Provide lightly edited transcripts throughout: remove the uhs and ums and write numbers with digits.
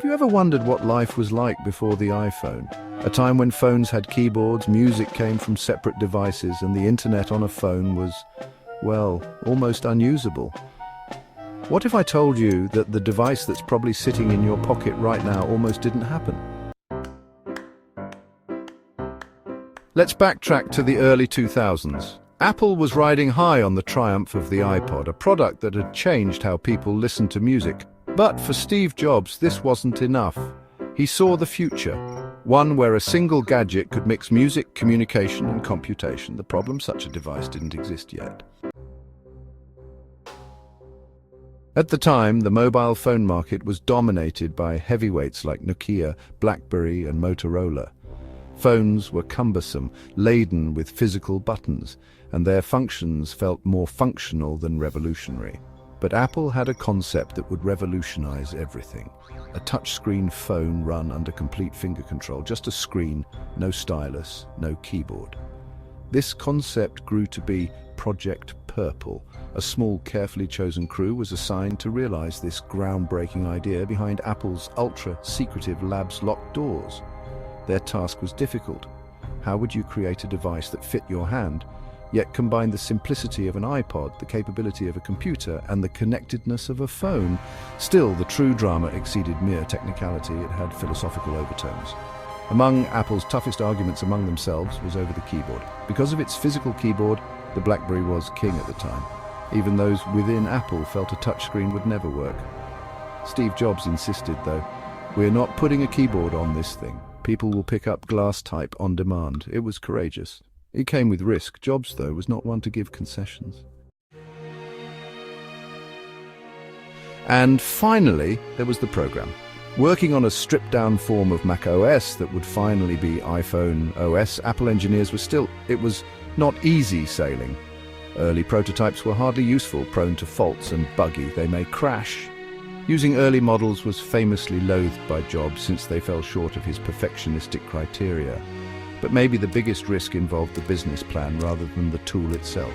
Have you ever wondered what life was like before the iPhone? A time when phones had keyboards, music came from separate devices, and the internet on a phone was, well, almost unusable. What if I told you that the device that's probably sitting in your pocket right now almost didn't happen? Let's backtrack to the early 2000s. Apple was riding high on the triumph of the iPod, a product that had changed how people listened to music. But for Steve Jobs, this wasn't enough. He saw the future, one where a single gadget could mix music, communication, and computation. The problem, such a device didn't exist yet. At the time, the mobile phone market was dominated by heavyweights like Nokia, BlackBerry, and Motorola. Phones were cumbersome, laden with physical buttons, and their functions felt more functional than revolutionary. But Apple had a concept that would revolutionize everything. A touchscreen phone run under complete finger control, just a screen, no stylus, no keyboard. This concept grew to be Project Purple. A small, carefully chosen crew was assigned to realize this groundbreaking idea behind Apple's ultra-secretive lab's locked doors. Their task was difficult. How would you create a device that fit your hand, yet combine the simplicity of an iPod, the capability of a computer, and the connectedness of a phone? Still, the true drama exceeded mere technicality. It had philosophical overtones. Among Apple's toughest arguments among themselves was over the keyboard. Because of its physical keyboard, the BlackBerry was king at the time. Even those within Apple felt a touchscreen would never work. Steve Jobs insisted, though, "We're not putting a keyboard on this thing. People will pick up glass type on demand." It was courageous. It came with risk. Jobs, though, was not one to give concessions. And finally, there was the program. Working on a stripped-down form of Mac OS that would finally be iPhone OS, Apple engineers it was not easy sailing. Early prototypes were hardly useful, prone to faults and buggy. They may crash. Using early models was famously loathed by Jobs since they fell short of his perfectionistic criteria. But maybe the biggest risk involved the business plan rather than the tool itself.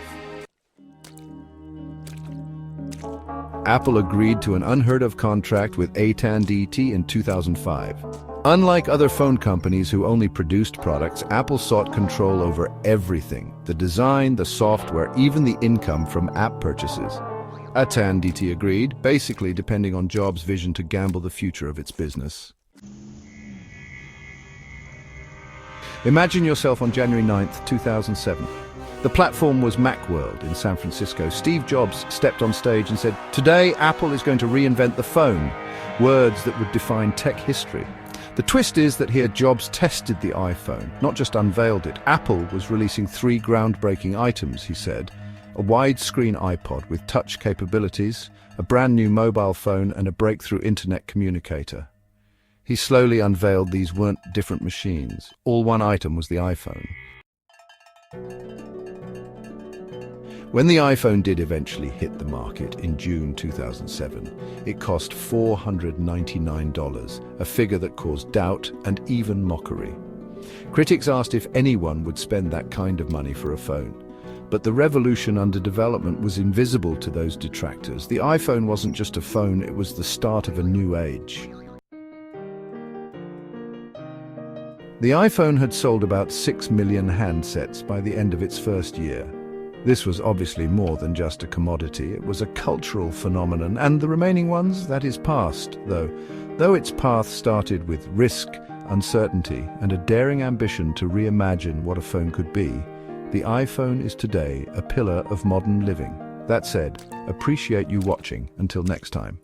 Apple agreed to an unheard-of contract with AT&T in 2005. Unlike other phone companies who only produced products, Apple sought control over everything: the design, the software, even the income from app purchases. AT&T agreed, basically depending on Jobs' vision to gamble the future of its business. Imagine yourself on January 9th, 2007. The platform was Macworld in San Francisco. Steve Jobs stepped on stage and said, "Today, Apple is going to reinvent the phone," words that would define tech history. The twist is that here Jobs tested the iPhone, not just unveiled it. Apple was releasing 3 groundbreaking items, he said: a widescreen iPod with touch capabilities, a brand new mobile phone, and a breakthrough internet communicator. He slowly unveiled these weren't different machines. All one item was the iPhone. When the iPhone did eventually hit the market in June 2007, it cost $499, a figure that caused doubt and even mockery. Critics asked if anyone would spend that kind of money for a phone. But the revolution under development was invisible to those detractors. The iPhone wasn't just a phone, it was the start of a new age. The iPhone had sold about 6 million handsets by the end of its first year. This was obviously more than just a commodity. It was a cultural phenomenon, and the remaining ones, that is past, though. Though its path started with risk, uncertainty, and a daring ambition to reimagine what a phone could be, the iPhone is today a pillar of modern living. That said, appreciate you watching. Until next time.